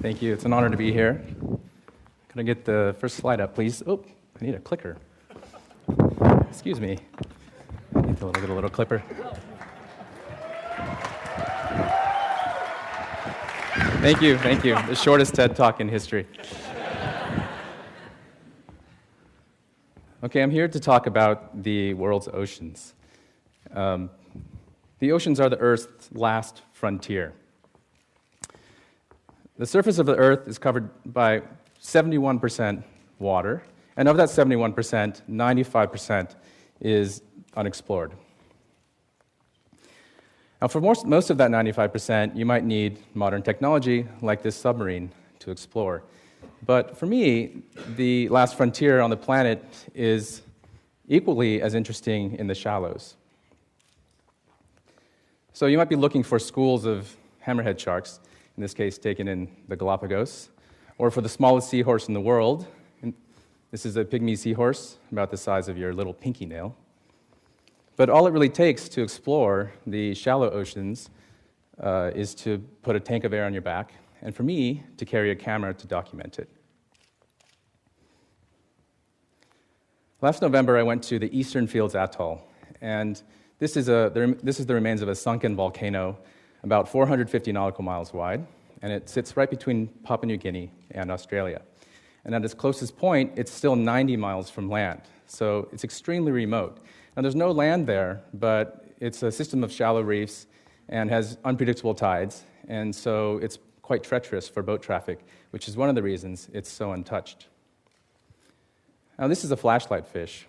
Thank you. It's an honor to be here. Can I get the first slide up, please? Oh, I need a clicker. Excuse me. I need to get a little clipper. Thank you, thank you. The shortest TED Talk in history. Okay, I'm here to talk about the world's oceans. The oceans are the Earth's last frontier. The surface of the Earth is covered by 71% water, and of that 71%, 95% is unexplored. Now, for most of that 95%, you might need modern technology like this submarine to explore. But for me, the last frontier on the planet is equally as interesting in the shallows. So you might be looking for schools of hammerhead sharks, in this case taken in the Galapagos, or for the smallest seahorse in the world. This is a pygmy seahorse, about the size of your little pinky nail. But all it really takes to explore the shallow oceans is to put a tank of air on your back, and for me, to carry a camera to document it. Last November, I went to the Eastern Fields Atoll, and this is the remains of a sunken volcano about 450 nautical miles wide, and it sits right between Papua New Guinea and Australia. And at its closest point, it's still 90 miles from land, so it's extremely remote. Now, there's no land there, but it's a system of shallow reefs and has unpredictable tides, and so it's quite treacherous for boat traffic, which is one of the reasons it's so untouched. Now, this is a flashlight fish,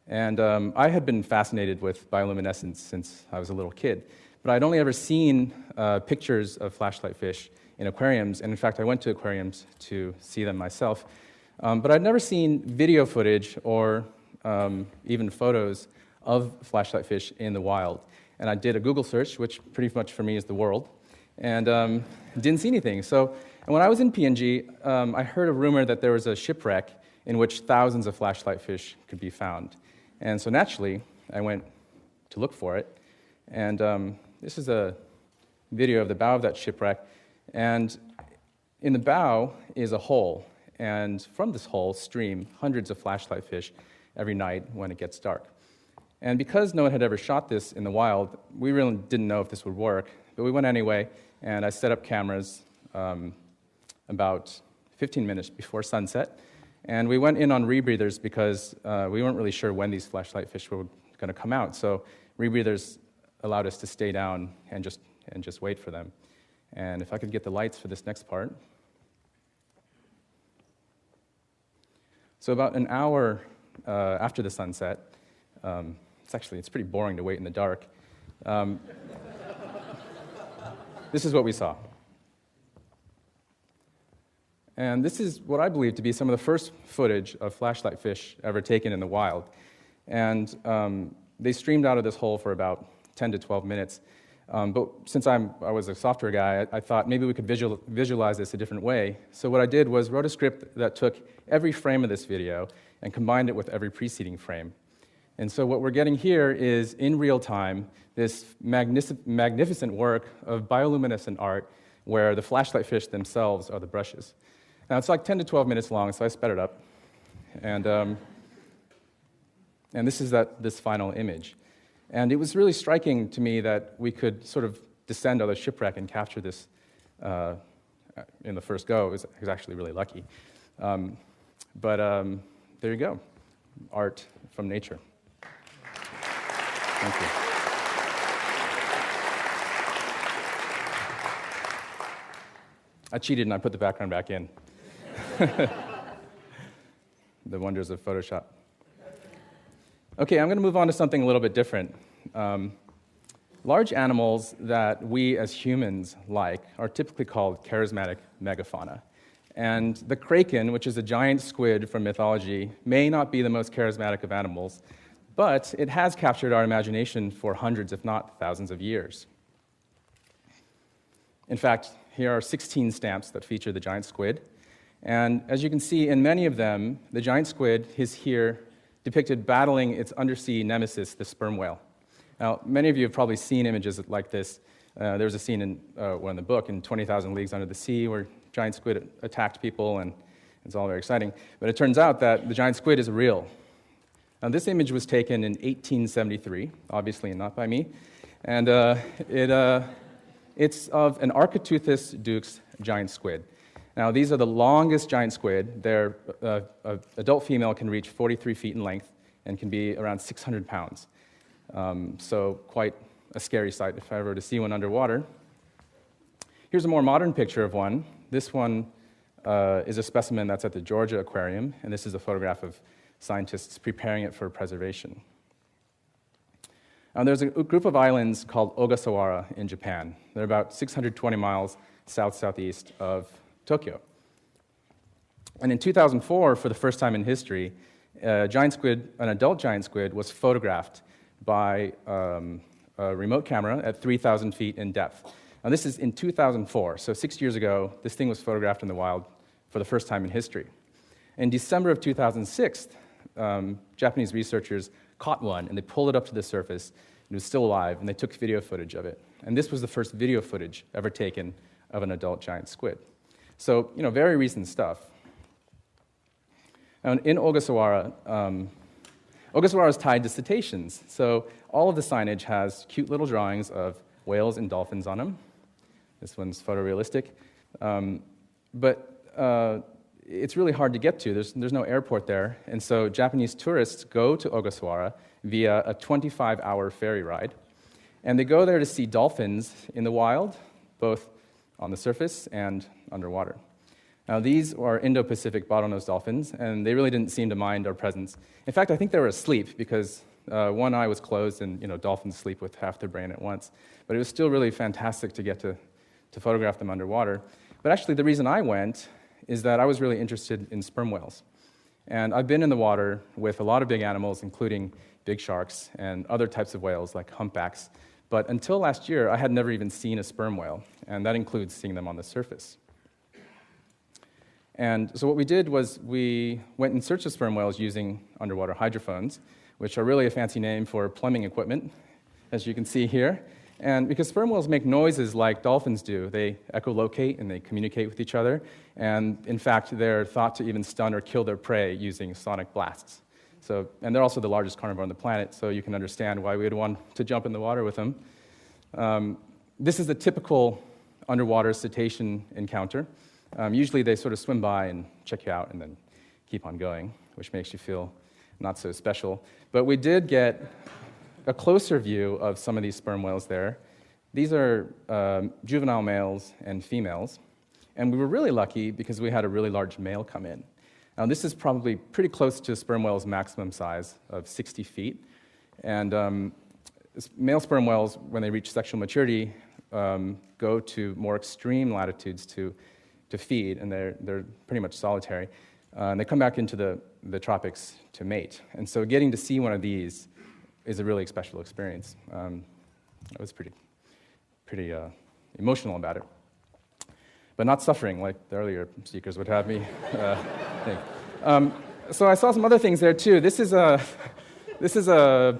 and I had been fascinated with bioluminescence since I was a little kid, but I'd only ever seen pictures of flashlight fish in aquariums, and in fact, I went to aquariums to see them myself, but I'd never seen video footage or even photos of flashlight fish in the wild. And I did a Google search, which pretty much for me is the world, and didn't see anything. And when I was in PNG, I heard a rumor that there was a shipwreck in which thousands of flashlight fish could be found. And so naturally, I went to look for it. And this is a video of the bow of that shipwreck. And in the bow is a hole. And from this hole stream hundreds of flashlight fish every night when it gets dark. And because no one had ever shot this in the wild, we really didn't know if this would work. But we went anyway, and I set up cameras about 15 minutes before sunset. And we went in on rebreathers because we weren't really sure when these flashlight fish were going to come out. So rebreathers allowed us to stay down and just wait for them. And if I could get the lights for this next part. So about an hour after the sunset, it's pretty boring to wait in the dark. This is what we saw. And this is what I believe to be some of the first footage of flashlight fish ever taken in the wild. And they streamed out of this hole for about 10 to 12 minutes. But since I was a software guy, I thought maybe we could visualize this a different way. So what I did was wrote a script that took every frame of this video and combined it with every preceding frame. And so what we're getting here is, in real time, this magnificent work of bioluminescent art where the flashlight fish themselves are the brushes. Now, it's like 10 to 12 minutes long, so I sped it up. And this is this final image. And it was really striking to me that we could sort of descend on a shipwreck and capture this in the first go. I was actually really lucky. But there you go, art from nature. Thank you. I cheated and I put the background back in. The wonders of Photoshop. Okay, I'm going to move on to something a little bit different. Large animals that we as humans like are typically called charismatic megafauna. And the kraken, which is a giant squid from mythology, may not be the most charismatic of animals, but it has captured our imagination for hundreds, if not thousands of years. In fact, here are 16 stamps that feature the giant squid. And as you can see, in many of them, the giant squid is here depicted battling its undersea nemesis, the sperm whale. Now, many of you have probably seen images like this There's a scene in one in the book in 20,000 Leagues Under the Sea where giant squid attacked people, and it's all very exciting. But it turns out that the giant squid is real. Now, this image was taken in 1873, obviously not by me, and it's of an Architeuthis dux giant squid. Now, these are the longest giant squid. Their adult female can reach 43 feet in length and can be around 600 pounds. So quite a scary sight if I ever were to see one underwater. Here's a more modern picture of one. This one is a specimen that's at the Georgia Aquarium, and this is a photograph of scientists preparing it for preservation. There's a group of islands called Ogasawara in Japan. They're about 620 miles south-southeast of Tokyo. And in 2004, for the first time in history, an adult giant squid was photographed by a remote camera at 3,000 feet in depth. Now, this is in 2004, so 6 years ago, this thing was photographed in the wild for the first time in history. In December of 2006, Japanese researchers caught one, and they pulled it up to the surface. It was still alive, and they took video footage of it. And this was the first video footage ever taken of an adult giant squid. So, very recent stuff. And in Ogasawara, Ogasawara is tied to cetaceans. So all of the signage has cute little drawings of whales and dolphins on them. This one's photorealistic. But it's really hard to get to. There's no airport there. And so Japanese tourists go to Ogasawara via a 25-hour ferry ride. And they go there to see dolphins in the wild, both on the surface and underwater. Now, these are Indo-Pacific bottlenose dolphins, and they really didn't seem to mind our presence. In fact, I think they were asleep because one eye was closed, and dolphins sleep with half their brain at once. But it was still really fantastic to get to photograph them underwater. But actually, the reason I went is that I was really interested in sperm whales. And I've been in the water with a lot of big animals, including big sharks and other types of whales like humpbacks. But until last year, I had never even seen a sperm whale, and that includes seeing them on the surface. And so what we did was we went in search of sperm whales using underwater hydrophones, which are really a fancy name for plumbing equipment, as you can see here. And because sperm whales make noises like dolphins do, they echolocate and they communicate with each other. And in fact, they're thought to even stun or kill their prey using sonic blasts. And they're also the largest carnivore on the planet, so you can understand why we would want to jump in the water with them. This is the typical underwater cetacean encounter. Usually they sort of swim by and check you out and then keep on going, which makes you feel not so special. But we did get a closer view of some of these sperm whales there. These are juvenile males and females. And we were really lucky because we had a really large male come in. Now, this is probably pretty close to a sperm whale's maximum size of 60 feet. And male sperm whales, when they reach sexual maturity, go to more extreme latitudes to feed, and they're pretty much solitary. And they come back into the tropics to mate. And so getting to see one of these is a really special experience. I was pretty emotional about it, but not suffering like the earlier speakers would have me think. So I saw some other things there too. This is a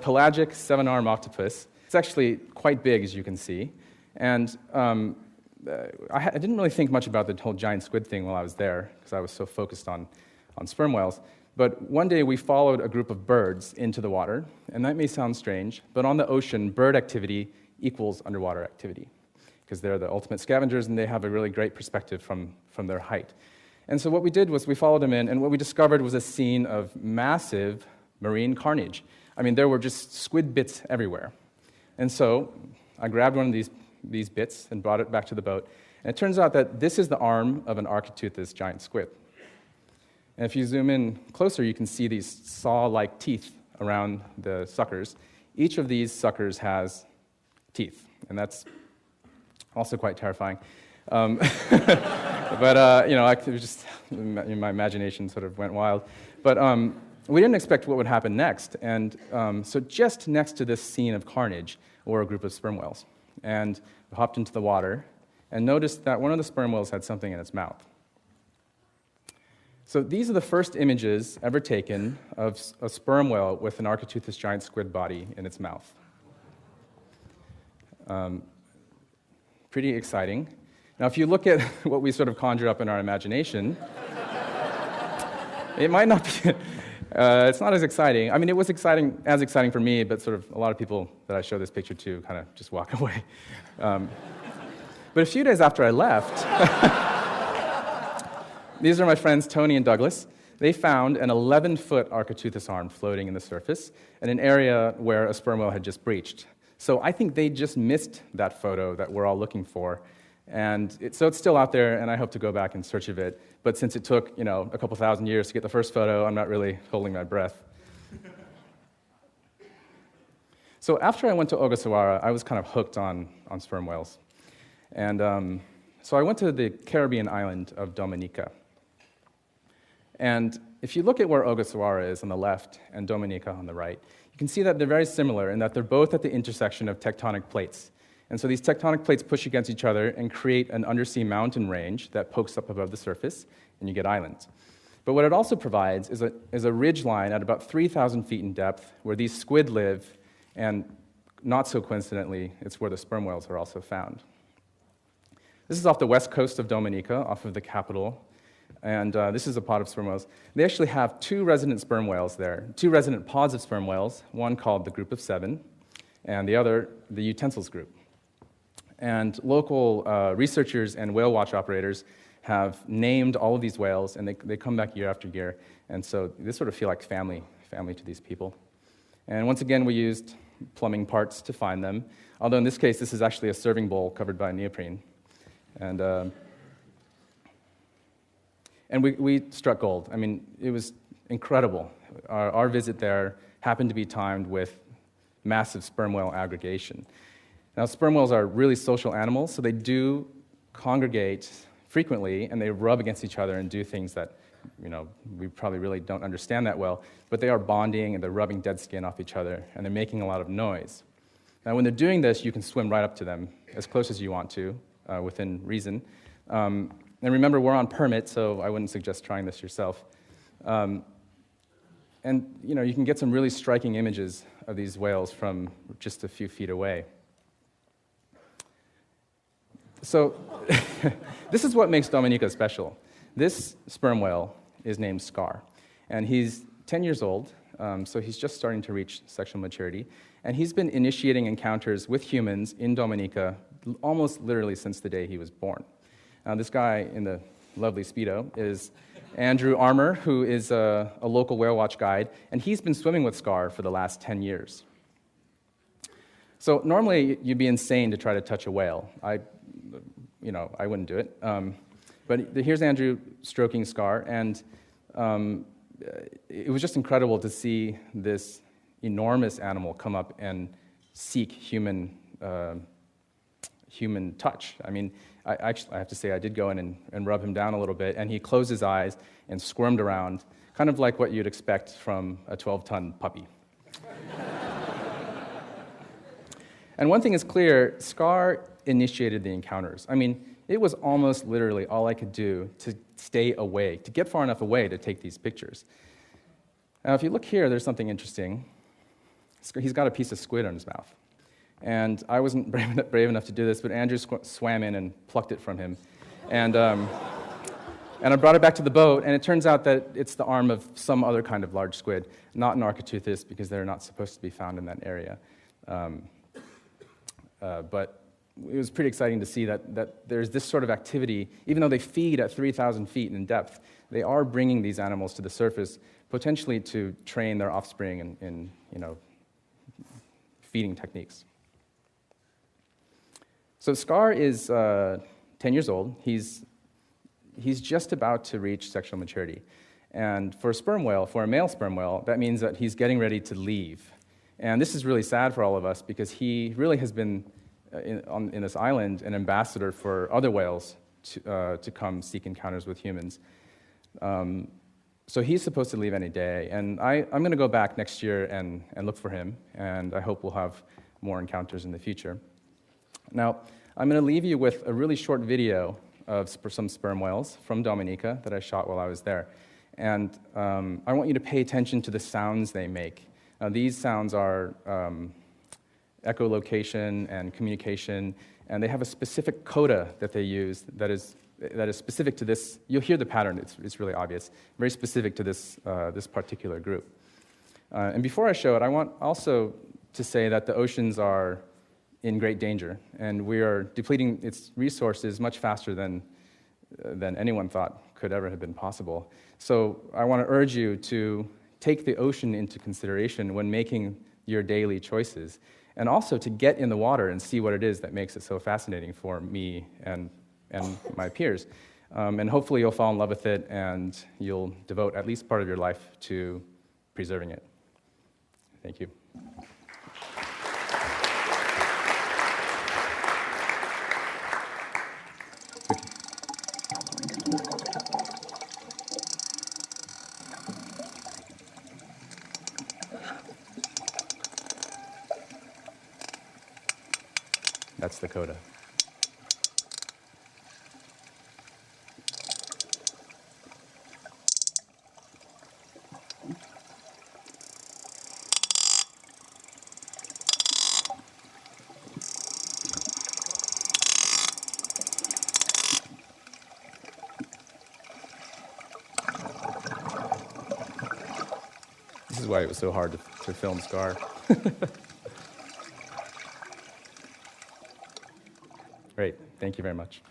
pelagic 7-arm octopus. It's actually quite big, as you can see. And I didn't really think much about the whole giant squid thing while I was there, because I was so focused on sperm whales. But one day we followed a group of birds into the water, and that may sound strange, but on the ocean, bird activity equals underwater activity, because they're the ultimate scavengers, and they have a really great perspective from their height. And so what we did was we followed them in, and what we discovered was a scene of massive marine carnage. I mean, there were just squid bits everywhere. And so I grabbed one of these bits and brought it back to the boat. And it turns out that this is the arm of an Architeuthis giant squid. And if you zoom in closer, you can see these saw-like teeth around the suckers. Each of these suckers has teeth, and that's also quite terrifying. But I could just, my imagination sort of went wild. But we didn't expect what would happen next. And so just next to this scene of carnage were a group of sperm whales. And we hopped into the water and noticed that one of the sperm whales had something in its mouth. So these are the first images ever taken of a sperm whale with an Architeuthis giant squid body in its mouth. Pretty exciting. Now, if you look at what we sort of conjure up in our imagination, it might not be, it's not as exciting. I mean, it was as exciting for me, but sort of a lot of people that I show this picture to kind of just walk away. But a few days after I left, these are my friends Tony and Douglas. They found an 11-foot Architeuthis arm floating in the surface in an area where a sperm whale had just breached. So I think they just missed that photo that we're all looking for. And so it's still out there, and I hope to go back in search of it. But since it took, a couple thousand years to get the first photo, I'm not really holding my breath. So after I went to Ogasawara, I was kind of hooked on sperm whales. And so I went to the Caribbean island of Dominica. And if you look at where Ogasawara is on the left and Dominica on the right, you can see that they're very similar in that they're both at the intersection of tectonic plates. And so these tectonic plates push against each other and create an undersea mountain range that pokes up above the surface, and you get islands. But what it also provides is a ridge line at about 3,000 feet in depth where these squid live, and not so coincidentally, it's where the sperm whales are also found. This is off the west coast of Dominica, off of the capital, and this is a pod of sperm whales. They actually have two resident sperm whales there, two resident pods of sperm whales, one called the Group of Seven, and the other, the Utensils Group. And local researchers and whale watch operators have named all of these whales, and they come back year after year. And so they sort of feel like family to these people. And once again, we used plumbing parts to find them, although in this case, this is actually a serving bowl covered by neoprene. And we struck gold. I mean, it was incredible. Our visit there happened to be timed with massive sperm whale aggregation. Now, sperm whales are really social animals, so they do congregate frequently, and they rub against each other and do things that, we probably really don't understand that well, but they are bonding, and they're rubbing dead skin off each other, and they're making a lot of noise. Now, when they're doing this, you can swim right up to them, as close as you want to, within reason. And remember, we're on permit, so I wouldn't suggest trying this yourself. And, you can get some really striking images of these whales from just a few feet away. So this is what makes Dominica special. This sperm whale is named Scar, and he's 10 years old, so he's just starting to reach sexual maturity, and he's been initiating encounters with humans in Dominica almost literally since the day he was born. This guy in the lovely Speedo is Andrew Armour, who is a local whale watch guide, and he's been swimming with Scar for the last 10 years. So normally, you'd be insane to try to touch a whale. I wouldn't do it. But here's Andrew stroking Scar, and it was just incredible to see this enormous animal come up and seek human touch. I mean, I have to say, I did go in and rub him down a little bit, and he closed his eyes and squirmed around, kind of like what you'd expect from a 12-ton puppy. And one thing is clear, Scar initiated the encounters. I mean, it was almost literally all I could do to stay away, to get far enough away to take these pictures. Now, if you look here, there's something interesting. He's got a piece of squid in his mouth. And I wasn't brave enough to do this, but Andrew swam in and plucked it from him. And I brought it back to the boat, and it turns out that it's the arm of some other kind of large squid, not an Architeuthis, because they're not supposed to be found in that area. But it was pretty exciting to see that there's this sort of activity. Even though they feed at 3,000 feet in depth, they are bringing these animals to the surface, potentially to train their offspring in feeding techniques. So Scar is 10 years old. He's just about to reach sexual maturity. And for a sperm whale, for a male sperm whale, that means that he's getting ready to leave. And this is really sad for all of us because he really has been, in this island, an ambassador for other whales to come seek encounters with humans. So he's supposed to leave any day. And I'm going to go back next year and look for him, and I hope we'll have more encounters in the future. Now, I'm going to leave you with a really short video of some sperm whales from Dominica that I shot while I was there. And I want you to pay attention to the sounds they make. Now, these sounds are echolocation and communication, and they have a specific coda that they use that is specific to this. You'll hear the pattern, it's really obvious, very specific to this particular group. And before I show it, I want also to say that the oceans are in great danger, and we are depleting its resources much faster than anyone thought could ever have been possible. So I want to urge you to take the ocean into consideration when making your daily choices, and also to get in the water and see what it is that makes it so fascinating for me and my peers. And hopefully you'll fall in love with it, and you'll devote at least part of your life to preserving it. Thank you. That's the coda. This is why it was so hard to film Scar. Great, thank you very much.